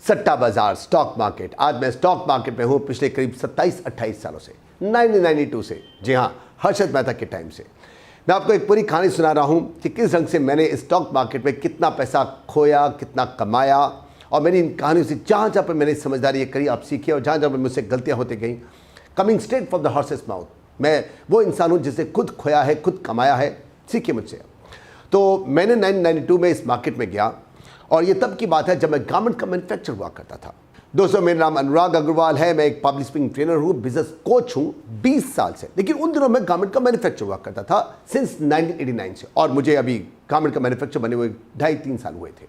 सट्टा बाजार, stock market. आज मैं स्टॉक मार्केट में हूँ पिछले करीब 27-28 सालों से, 1992 से। जी हाँ, हर्षद मेहता के टाइम से। मैं आपको एक पूरी कहानी सुना रहा हूँ कि किस ढंग से मैंने स्टॉक मार्केट में कितना पैसा खोया, कितना कमाया, और मेरी इन कहानियों से जहाँ जहाँ पर मैंने समझदारी ये करी आप सीखिए, और जहाँ जहाँ पर मुझसे गलतियाँ होती गई। Coming straight from the horses mouth. मैं वो इंसान हूँ जिसने खुद खोया है, खुद कमाया है। सीखिए मुझसे। तो मैंने 1992 में इस मार्केट में गया, और ये तब की बात है जब मैं गारमेंट का मैन्युफैक्चर हुआ करता था। दोस्तों, मेरा नाम अनुराग अग्रवाल है। मैं एक पब्लिक स्पीकिंग ट्रेनर हूँ, बिजनेस कोच हूँ 20 साल से। लेकिन उन दिनों मैं गारमेंट का मैन्युफैक्चर हुआ करता था सिंस 1989 से, और मुझे अभी गारमेंट का मैन्युफैक्चर बने हुए 2.5-3 साल हुए थे।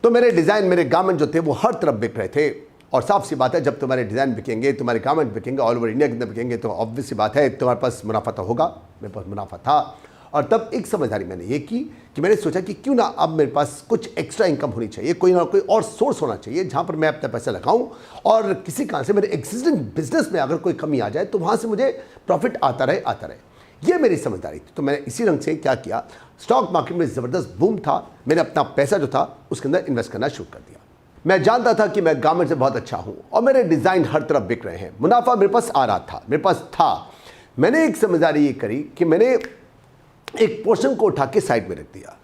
तो मेरे डिज़ाइन, मेरे गारमेंट जो थे वो हर तरफ बिक रहे थे। और साफ सी बात है, जब तुम्हारे डिज़ाइन बिकेंगे, तुम्हारे गारमेंट बिकेंगे, ऑल ओवर इंडिया के अंदर बिकेंगे, तो ऑब्वियस सी बात है तुम्हारे पास मुनाफा तो होगा। मेरे पास मुनाफा था। और तब एक समझदारी मैंने ये की कि मैंने सोचा कि क्यों ना अब मेरे पास कुछ एक्स्ट्रा इनकम होनी चाहिए, कोई ना कोई और सोर्स होना चाहिए जहाँ पर मैं अपना पैसा लगाऊं, और किसी कारण से मेरे एग्जिस्टिंग बिजनेस में अगर कोई कमी आ जाए तो वहाँ से मुझे प्रॉफिट आता रहे। ये मेरी समझदारी थी। तो मैंने इसी रंग से क्या किया, स्टॉक मार्केट में ज़बरदस्त बूम था, मैंने अपना पैसा जो था उसके अंदर इन्वेस्ट करना शुरू कर दिया। मैं जानता था कि मैं गारमेंट से बहुत अच्छा हूँ, और मेरे डिज़ाइन हर तरफ बिक रहे हैं, मुनाफा मेरे पास आ रहा था, मेरे पास था। मैंने एक समझदारी ये करी कि मैंने एक पोर्शन को उठा के साइड में रख दिया।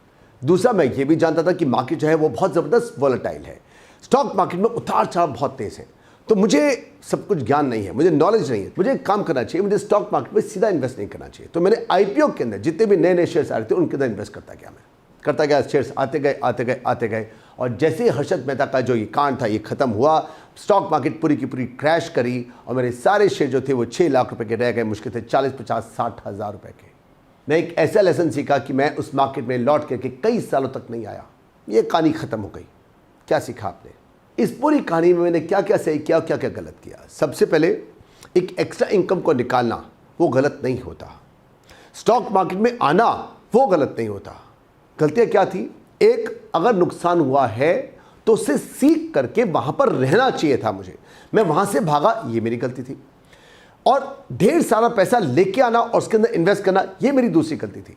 दूसरा, मैं ये भी जानता था कि मार्केट जो है वो बहुत ज़बरदस्त वॉलेटाइल है। स्टॉक मार्केट में उतार चढ़ाव बहुत तेज़ है। तो मुझे सब कुछ ज्ञान नहीं है, मुझे नॉलेज नहीं है, मुझे एक काम करना चाहिए, मुझे स्टॉक मार्केट में सीधा इन्वेस्ट नहीं करना चाहिए। तो मैंने आईपीओ के अंदर जितने भी नए नए शेयर्स आ रहे थे उनके अंदर इन्वेस्ट करता गया। शेयर्स आते गए। और जैसे ही हर्षद मेहता का जो ये कांड था ये खत्म हुआ, स्टॉक मार्केट पूरी की पूरी क्रैश करी, और मेरे सारे शेयर जो थे वो 6 लाख रुपए के रह गए, मुश्किल थे 40-50-60 हज़ार रुपए के। मैं एक ऐसा लेसन सीखा कि मैं उस मार्केट में लौट करके कई सालों तक नहीं आया। ये कहानी खत्म हो गई। क्या सीखा आपने इस पूरी कहानी में? मैंने क्या क्या सही किया और क्या क्या गलत किया? सबसे पहले, एक एक्स्ट्रा इनकम को निकालना वो गलत नहीं होता। स्टॉक मार्केट में आना वो गलत नहीं होता। गलतियाँ क्या थी? एक, अगर नुकसान हुआ है तो उससे सीख करके वहाँ पर रहना चाहिए था मुझे। मैं वहाँ से भागा, ये मेरी गलती थी। और ढेर सारा पैसा लेके आना और उसके अंदर इन्वेस्ट करना, ये मेरी दूसरी गलती थी।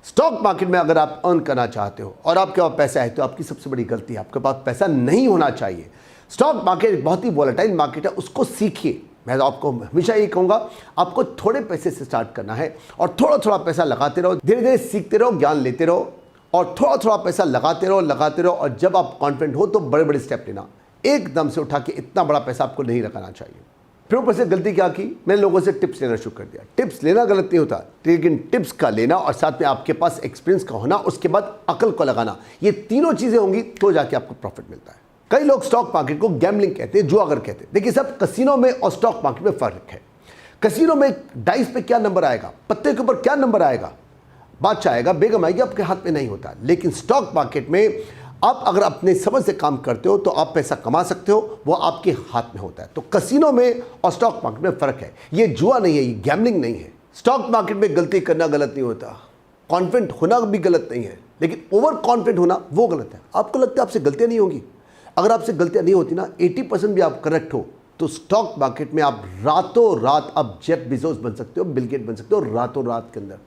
स्टॉक मार्केट में अगर आप अर्न करना चाहते हो और आपके पास पैसा है तो आपकी सबसे बड़ी गलती है, आपके पास पैसा नहीं होना चाहिए। स्टॉक मार्केट एक बहुत ही वॉलेटाइल मार्केट है, उसको सीखिए। मैं तो आपको हमेशा ये कहूँगा, आपको थोड़े पैसे से स्टार्ट करना है, और थोड़ा थोड़ा पैसा लगाते रहो, धीरे धीरे सीखते रहो, ज्ञान लेते रहो, और थोड़ा थोड़ा पैसा लगाते रहो। और जब आप कॉन्फिडेंट हो तो बड़े बड़े स्टेप लेना। एकदम से उठा के इतना बड़ा पैसा आपको नहीं लगाना चाहिए। फिर ऊपर से गलती क्या की, मैंने लोगों से टिप्स लेना शुरू कर दिया। टिप्स लेना गलत नहीं होता, लेकिन टिप्स का लेना और साथ में आपके पास एक्सपीरियंस का होना, उसके बाद अकल को लगाना, ये तीनों चीज़ें होंगी तो जाके आपको प्रॉफिट मिलता है। कई लोग स्टॉक मार्केट को गैम्बलिंग कहते हैं, जुआगर कहते हैं। देखिए सब, कसिनो में और स्टॉक मार्केट में फ़र्क है। कसिनो में डाइस पे क्या नंबर आएगा, पत्ते के ऊपर क्या नंबर आएगा, बादशाह आएगा, बेगम आएगी, आपके हाथ में नहीं होता। लेकिन स्टॉक मार्केट में आप अगर अपने समझ से काम करते हो तो आप पैसा कमा सकते हो, वो आपके हाथ में होता है। तो कसिनो में और स्टॉक मार्केट में फ़र्क है। ये जुआ नहीं है, ये गैम्बलिंग नहीं है। स्टॉक मार्केट में गलती करना गलत नहीं होता, कॉन्फिडेंट होना भी गलत नहीं है, लेकिन ओवर कॉन्फिडेंट होना वो गलत है। आपको लगता है आपसे गलतियाँ नहीं होंगी, अगर आपसे गलतियाँ नहीं होती ना, 80% भी आप करेक्ट हो तो स्टॉक मार्केट में आप रातों रात आप जेफ बेजोस बन सकते हो, बिल गेट बन सकते हो रातों रात के अंदर।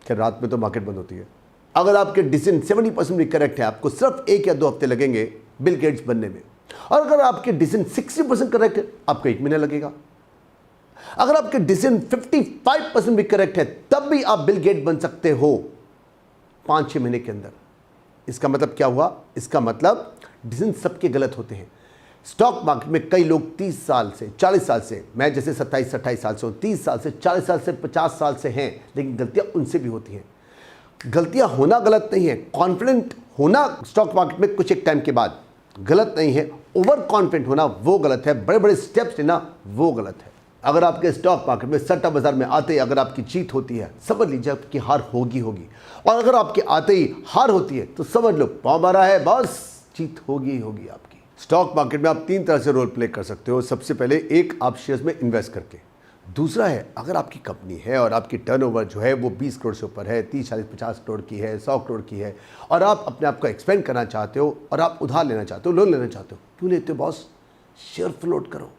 क्या रात में तो मार्केट बंद होती है। अगर आपके डिसीजन 70% भी करेक्ट है, आपको सिर्फ 1 या 2 हफ्ते लगेंगे बिल गेट्स बनने में। और अगर आपके डिसीजन 60% करेक्ट है, आपको 1 महीना लगेगा। अगर आपके डिसीजन 55% भी करेक्ट है, तब भी आप बिल गेट बन सकते हो 5-6 महीने के अंदर। इसका मतलब क्या हुआ? इसका मतलब डिसीजन सबके गलत होते हैं। स्टॉक मार्केट में कई लोग 30 साल से, 40 साल से, मैं जैसे 27-28 साल से हूँ, 30 साल से, 40 साल से, 50 साल से हैं, लेकिन गलतियाँ उनसे भी होती हैं। गलतियां होना गलत नहीं है, कॉन्फिडेंट होना स्टॉक मार्केट में कुछ एक टाइम के बाद गलत नहीं है। ओवर कॉन्फिडेंट होना वो गलत है, बड़े बड़े स्टेप्स लेना वो गलत है। अगर आपके स्टॉक मार्केट में सट्टा बाजार में आते ही अगर आपकी जीत होती है, समझ लीजिए आपकी हार होगी। और अगर आपके आते ही हार होती है तो समझ लो पाँव मारा है, बस जीत होगी आपकी। स्टॉक मार्केट में आप 3 तरह से रोल प्ले कर सकते हो। सबसे पहले, एक, आप शेयर्स में इन्वेस्ट करके। दूसरा है, अगर आपकी कंपनी है और आपकी टर्नओवर जो है वो 20 करोड़ से ऊपर है, 30, 40, 50 करोड़ की है, 100 करोड़ की है, और आप अपने आप को एक्सपेंड करना चाहते हो और आप उधार लेना चाहते हो, लोन लेना चाहते हो, क्यों लेते हो बॉस? शेयर फ्लोट करो,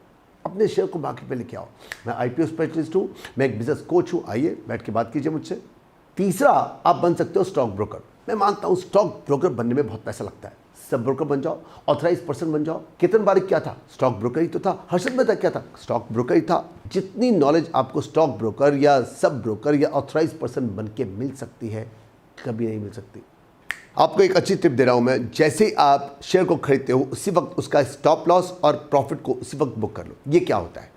अपने शेयर को मार्केट में लेके आओ। मैं आईपीओ स्पेशलिस्ट हूँ, मैं एक बिजनेस कोच हूँ, आइए बैठ के बात कीजिए मुझसे। तीसरा, आप बन सकते हो स्टॉक ब्रोकर। मैं मानता हूँ स्टॉक ब्रोकर बनने में बहुत पैसा लगता है, सब ब्रोकर बन जाओ, ऑथराइज पर्सन बन जाओ। केतन बारिक क्या था? स्टॉक ब्रोकर ही तो था। हर्षद मेहता क्या था? स्टॉक ब्रोकर ही था। जितनी नॉलेज आपको स्टॉक ब्रोकर या सब ब्रोकर या ऑथराइज पर्सन बन के मिल सकती है, कभी नहीं मिल सकती। आपको एक अच्छी टिप दे रहा हूं मैं, जैसे ही आप शेयर को खरीदते हो उसी वक्त उसका स्टॉप लॉस और प्रॉफिट को उसी वक्त बुक कर लो। ये क्या होता है?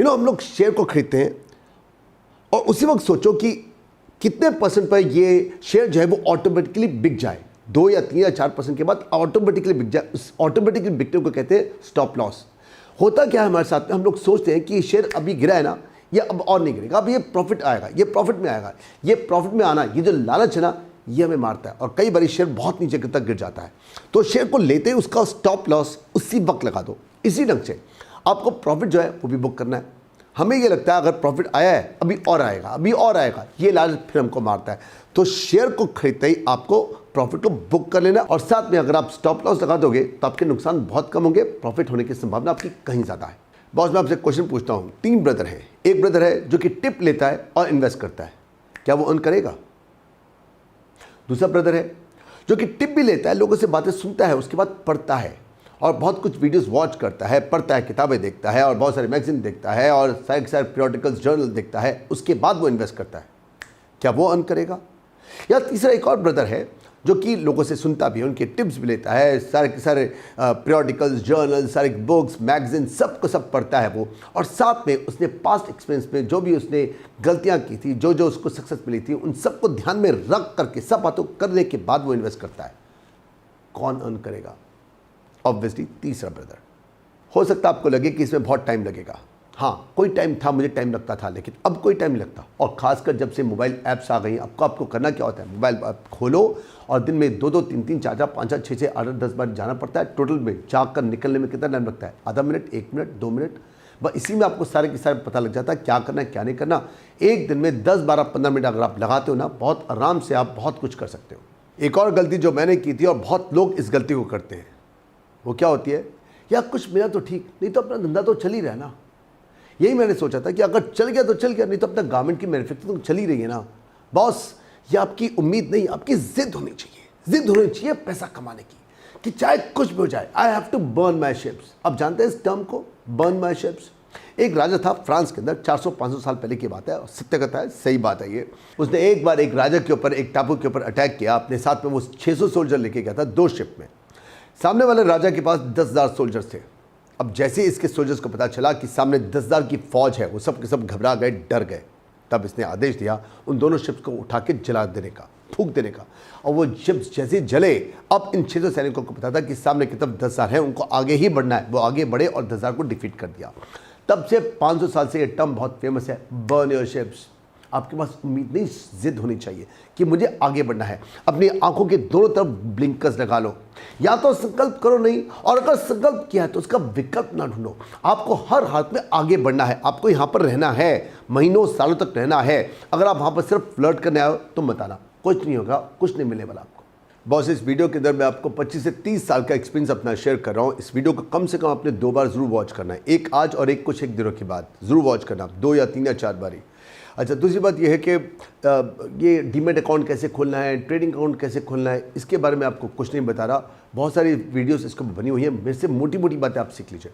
हम लोग शेयर को खरीदते हैं और उसी वक्त सोचो कि कितने परसेंट पर ये शेयर जो है वो ऑटोमेटिकली बिक जाए। 2 या 3 या 4% के बाद ऑटोमेटिकली बिक जाए। उस ऑटोमेटिकली बिकने को कहते हैं स्टॉप लॉस। होता क्या है हमारे साथ में, हम लोग सोचते हैं कि ये शेयर अभी गिरा है ना, ये अब और नहीं गिरेगा, अब ये प्रॉफिट आएगा, ये प्रॉफिट में आएगा। ये प्रॉफिट में आना, ये जो लालच है ना, ये हमें मारता है और कई बार शेयर बहुत नीचे तक गिर जाता है। तो शेयर को लेते ही उसका स्टॉप लॉस उसी वक्त लगा दो। इसी ढंग से आपको प्रॉफिट जो है वो भी बुक करना है। हमें ये लगता है अगर प्रॉफिट आया है अभी और आएगा, अभी और आएगा, ये लालच फिर हमको मारता है। तो शेयर को खरीदते ही आपको प्रॉफिट को बुक कर लेना और साथ में अगर आप स्टॉप लॉस लगा दोगे तो आपके नुकसान बहुत कम होंगे, प्रॉफिट होने की संभावना आपकी कहीं ज़्यादा है। बॉस, मैं आपसे क्वेश्चन पूछता हूँ। 3 ब्रदर हैं। एक ब्रदर है जो कि टिप लेता है और इन्वेस्ट करता है, क्या वो अर्न करेगा? दूसरा ब्रदर है जो कि टिप भी लेता है, लोगों से बातें सुनता है, उसके बाद पढ़ता है और बहुत कुछ वीडियोस वॉच करता है, पढ़ता है, किताबें देखता है और बहुत सारे मैगजीन देखता है और सारे पीरियोडिकल्स जर्नल देखता है, उसके बाद वो इन्वेस्ट करता है, क्या वो अर्न करेगा? या तीसरा एक और ब्रदर है जो कि लोगों से सुनता भी है, उनके टिप्स भी लेता है, सारे के सारे पीरियोडिकल्स, जर्नल, सारे बुक्स, मैगजीन सब को सब पढ़ता है वो, और साथ में उसने पास्ट एक्सपीरियंस में जो भी उसने गलतियां की थी, जो जो उसको सक्सेस मिली थी, उन सबको ध्यान में रख करके सब बातों करने के बाद वो इन्वेस्ट करता है। कौन अर्न करेगा? ऑब्वियसली तीसरा ब्रदर। हो सकता है आपको लगे कि इसमें बहुत टाइम लगेगा। हाँ, कोई टाइम था, मुझे टाइम लगता था, लेकिन अब कोई टाइम नहीं लगता। और खासकर जब से मोबाइल ऐप्स आ गई, आपको करना क्या होता है, मोबाइल ऐप खोलो और दिन में 2-2, 3-3, 4-4, 5-5, 6-6, 8-10 बार जाना पड़ता है। टोटल में जाकर निकलने में कितना टाइम लगता है? आधा मिनट, 1 मिनट, 2 मिनट, बस इसी में आपको सारे के सारे पता लग जाता है क्या करना है, क्या नहीं करना। एक दिन में 10, 12, 15 मिनट अगर आप लगाते हो ना, बहुत आराम से आप बहुत कुछ कर सकते हो। एक और गलती जो मैंने की थी और बहुत लोग इस गलती को करते हैं, वो क्या होती है? यार कुछ मिला तो ठीक, नहीं तो अपना धंधा तो चल ही रहा है ना। यही मैंने सोचा था कि अगर चल गया तो चल गया, नहीं तो अपना गारमेंट की मैन्युफैक्चरिंग चल ही रही है ना। बॉस, ये आपकी उम्मीद नहीं, आपकी जिद होनी चाहिए। जिद होनी चाहिए पैसा कमाने की, कि चाहे कुछ भी हो जाए, I have to burn my ships. अब जानते हैं इस टर्म को, बर्न माई शिप्स? एक राजा था फ्रांस के अंदर, 400-500 साल पहले की बात है, और सत्य कथा है, सही बात है ये। उसने एक बार एक राजा के ऊपर, एक टापू के ऊपर अटैक किया। अपने साथ में वो 600 सोल्जर लेके गया था 2 शिप में। सामने वाले राजा के पास 10,000 सोल्जर्स थे। अब जैसे ही इसके सोल्जर्स को पता चला कि सामने 10,000 की फौज है, वो सब के सब घबरा गए, डर गए। तब इसने आदेश दिया उन दोनों शिप्स को उठा के जला देने का, फूंक देने का। और वो शिप्स जैसे जले, अब इन 600 सैनिकों को पता था कि सामने की तरफ 10,000 है, उनको आगे ही बढ़ना है। वो आगे बढ़े और 10,000 को डिफीट कर दिया। तब से 500 साल से ये टर्म बहुत फेमस है, बर्न योर शिप्स। आपके पास उम्मीद नहीं, जिद होनी चाहिए कि मुझे आगे बढ़ना है। अपनी आंखों के दोनों तरफ ब्लिंकर्स लगा लो, या तो संकल्प करो नहीं, और अगर संकल्प किया है तो उसका विकल्प ना ढूंढो। आपको हर हाथ में आगे बढ़ना है, आपको यहाँ पर रहना है, महीनों सालों तक रहना है। अगर आप वहाँ पर सिर्फ फ्लर्ट करने आए तो मत आना, कुछ नहीं होगा, कुछ नहीं मिलने वाला आपको। बॉस, इस वीडियो के अंदर मैं आपको 25 से 30 साल का एक्सपीरियंस अपना शेयर कर रहा हूँ। इस वीडियो को कम से कम आपने 2 बार जरूर वॉच करना है, एक आज और एक कुछ एक दिनों के बाद जरूर वॉच करना, 2 या 3 या 4 बारी। अच्छा, दूसरी बात यह है कि ये डीमेट अकाउंट कैसे खोलना है, ट्रेडिंग अकाउंट कैसे खोलना है, इसके बारे में आपको कुछ नहीं बता रहा। बहुत सारी वीडियोस इसको बनी हुई है, मेरे से मोटी मोटी बातें आप सीख लीजिए।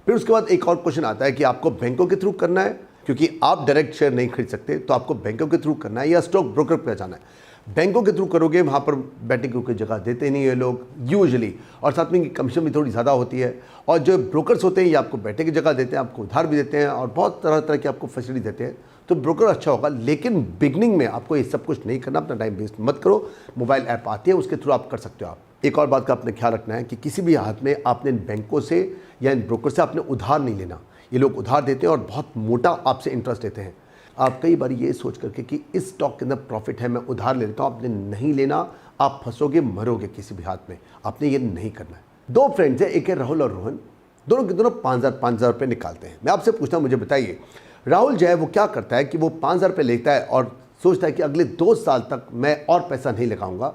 फिर उसके बाद एक और क्वेश्चन आता है कि आपको बैंकों के थ्रू करना है, क्योंकि आप डायरेक्ट शेयर नहीं खरीद सकते, तो आपको बैंकों के थ्रू करना है या स्टॉक ब्रोकर पर जाना है। बैंकों के थ्रू करोगे, वहाँ पर बैठने की कोई जगह देते नहीं है लोग यूजुअली, और साथ में कमीशन भी थोड़ी ज़्यादा होती है। और जो ब्रोकर्स होते हैं ये आपको बैठने की जगह देते हैं, आपको उधार भी देते हैं और बहुत तरह तरह की आपको फैसिलिटी देते हैं। तो ब्रोकर अच्छा होगा, लेकिन बिगनिंग में आपको ये सब कुछ नहीं करना, अपना टाइम वेस्ट मत करो। मोबाइल ऐप आती है, उसके थ्रू आप कर सकते हो। आप एक और बात का आपने ख्याल रखना है कि किसी भी हाथ में आपने इन बैंकों से या इन ब्रोकर से आपने उधार नहीं लेना। ये लोग उधार देते हैं और बहुत मोटा आपसे इंटरेस्ट लेते हैं। आप कई बार ये सोच करके कि इस स्टॉक के अंदर प्रॉफिट है, मैं उधार ले लेता हूँ, आपने नहीं लेना, आप फंसोगे, मरोगे किसी भी हाथ में। आपने ये नहीं करना है। 2 फ्रेंड्स हैं, एक है राहुल और रोहन, दोनों के दोनों 5,000 रुपये निकालते हैं। मैं आपसे पूछता हूँ, मुझे बताइए, राहुल जो है वो क्या करता है कि वो 5,000 रुपये लेता है और सोचता है कि अगले 2 साल तक मैं और पैसा नहीं लगाऊंगा,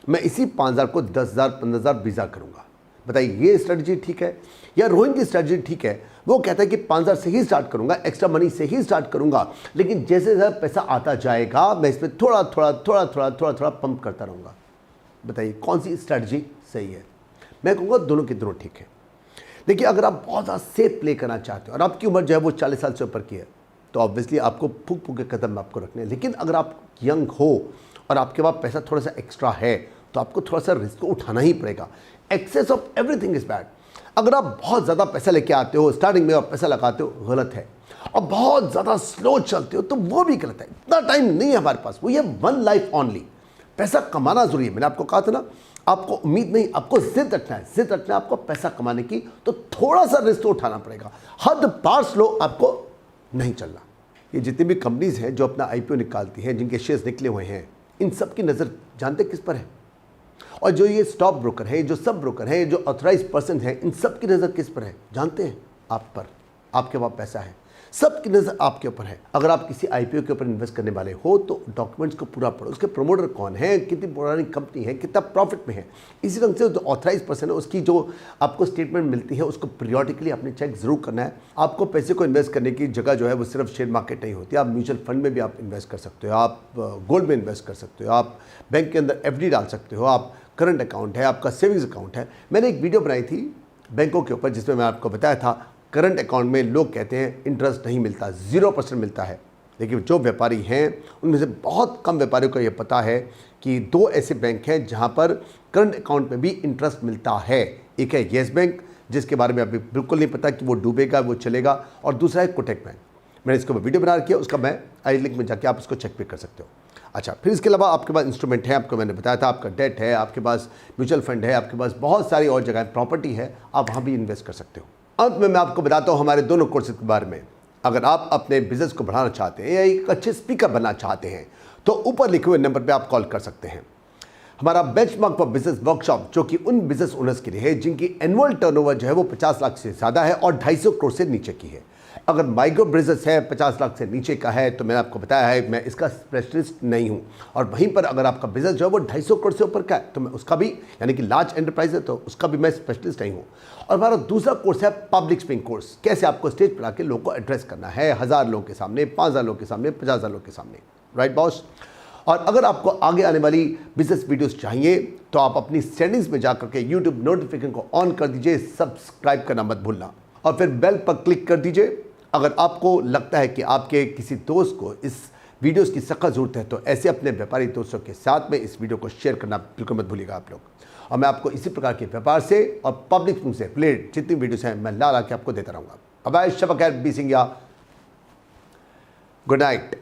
मैं इसी 5,000 को 10,000, 15,000, 20,000 करूंगा। बताइए, ये स्ट्रेटजी ठीक है या रोहन की स्ट्रेटजी ठीक है? वो कहता है कि 5,000 से ही स्टार्ट करूंगा, एक्स्ट्रा मनी से ही स्टार्ट करूंगा, लेकिन जैसे जैसे पैसा आता जाएगा मैं इसमें थोड़ा थोड़ा थोड़ा थोड़ा थोड़ा थोड़ा पंप करता रहूंगा। बताइए कौन सी स्ट्रेटजी सही है। मैं कहूँगा दोनों के दोनों ठीक है। देखिए, अगर आप बहुत ज़्यादा सेफ प्ले करना चाहते हो और आपकी उम्र जो है वो 40 साल से ऊपर की है, तो ऑब्वियसली आपको फूक फूक के कदम आपको रखने हैं। लेकिन अगर आप यंग हो और आपके पास पैसा थोड़ा सा एक्स्ट्रा है, तो आपको थोड़ा सा रिस्क तो उठाना ही पड़ेगा। Excess of everything is bad. अगर आप बहुत ज़्यादा पैसा लेके आते हो, स्टार्टिंग में आप पैसा लगाते हो, गलत है। और बहुत ज़्यादा स्लो चलते हो तो वो भी गलत है। इतना टाइम नहीं है हमारे पास, वो ये वन लाइफ ओनली। पैसा कमाना जरूरी है। मैंने आपको कहा था ना, आपको उम्मीद नहीं, आपको जिद रखना है। जिद रखना है आपको पैसा कमाने की, तो थोड़ा सा रिस्क तो उठाना पड़ेगा। हद पार स्लो आपको नहीं चलना। ये जितनी भी कंपनीज हैं जो अपना आईपीओ निकालती हैं, जिनके शेयर्स निकले हुए हैं, इन सब की नज़र जानते किस पर है? और जो ये स्टॉक ब्रोकर है, जो सब ब्रोकर है, जो ऑथराइज पर्सन है, इन सब की नज़र किस पर है? जानते हैं? आप पर। आपके पास पैसा है, सबकी नज़र आपके ऊपर है। अगर आप किसी आईपीओ के ऊपर इन्वेस्ट करने वाले हो तो डॉक्यूमेंट्स को पूरा पढ़ो। उसके प्रमोटर कौन है, कितनी पुरानी कंपनी है, कितना प्रॉफिट में है। इसी ढंग से जो ऑथराइज पर्सन है, उसकी जो आपको स्टेटमेंट मिलती है, उसको पीरियोडिकली आपने चेक जरूर करना है। आपको पैसे को इन्वेस्ट करने की जगह जो है वो सिर्फ शेयर मार्केट नहीं होती। आप म्यूचुअल फंड में भी आप इन्वेस्ट कर सकते हो, आप गोल्ड में इन्वेस्ट कर सकते हो, आप बैंक के अंदर FD डाल सकते हो, आप करंट अकाउंट है, आपका सेविंग्स अकाउंट है। मैंने एक वीडियो बनाई थी बैंकों के ऊपर, जिसमें मैं आपको बताया था करंट अकाउंट में लोग कहते हैं इंटरेस्ट नहीं मिलता, 0% मिलता है। लेकिन जो व्यापारी हैं उनमें से बहुत कम व्यापारियों को ये पता है कि 2 ऐसे बैंक हैं जहां पर करंट अकाउंट में भी इंटरेस्ट मिलता है। एक है येस बैंक, जिसके बारे में अभी बिल्कुल नहीं पता कि वो डूबेगा, वो चलेगा, और दूसरा है कोटक बैंक। मैंने इसके ऊपर वीडियो बना रखी है, उसका मैं आई लिंक में जाके आप उसको चेक भी कर सकते हो। अच्छा, फिर इसके अलावा आपके पास इंस्ट्रूमेंट है, आपको मैंने बताया था, आपका डेट है, आपके पास म्यूचुअल फंड है, आपके पास बहुत सारी और जगह प्रॉपर्टी है, आप वहाँ भी इन्वेस्ट कर सकते हो। अंत में मैं आपको बताता हूँ हमारे दोनों कोर्सेज के बारे में। अगर आप अपने बिजनेस को बढ़ाना चाहते हैं या एक अच्छे स्पीकर बनना चाहते हैं, तो ऊपर लिखे हुए नंबर पे आप कॉल कर सकते हैं। हमारा बेंचमार्क फॉर बिजनेस वर्कशॉप, जो कि उन बिजनेस ओनर्स के लिए है जिनकी एनुअल टर्नओवर जो है वो 50 लाख से ज़्यादा है और 250 करोड़ से नीचे की है। अगर माइक्रो बिजनेस है, 50 लाख से नीचे का है, तो मैंने आपको बताया है मैं इसका स्पेशलिस्ट नहीं हूं। और वहीं पर अगर आपका बिजनेस जो है वो 250 करोड़ से ऊपर का है, तो मैं उसका भी, यानी कि लार्ज एंटरप्राइज है, तो उसका भी मैं स्पेशलिस्ट नहीं हूं। और हमारा दूसरा कोर्स है पब्लिक स्पीकिंग कोर्स। कैसे आपको स्टेज पर आकर लोगों को एड्रेस करना है, 1000 लोगों के सामने, 5000 लोगों के सामने, 50,000 लोगों के सामने। Right boss? और अगर आपको आगे आने वाली बिजनेस वीडियोस चाहिए, तो आप अपनी सेटिंग्स में जाकर के यूट्यूब नोटिफिकेशन को ऑन कर दीजिए, सब्सक्राइब करना मत भूलना, और फिर बेल पर क्लिक कर दीजिए। अगर आपको लगता है कि आपके किसी दोस्त को इस वीडियोस की सख्त ज़रूरत है, तो ऐसे अपने व्यापारी दोस्तों के साथ में इस वीडियो को शेयर करना बिल्कुल मत भूलिएगा आप लोग। और मैं आपको इसी प्रकार के व्यापार से और पब्लिक से रिलेटेड जितनी वीडियोस हैं, मैं ला के आपको देता रहूँगा। अब शब खैर, बी सिंह, गुड नाइट।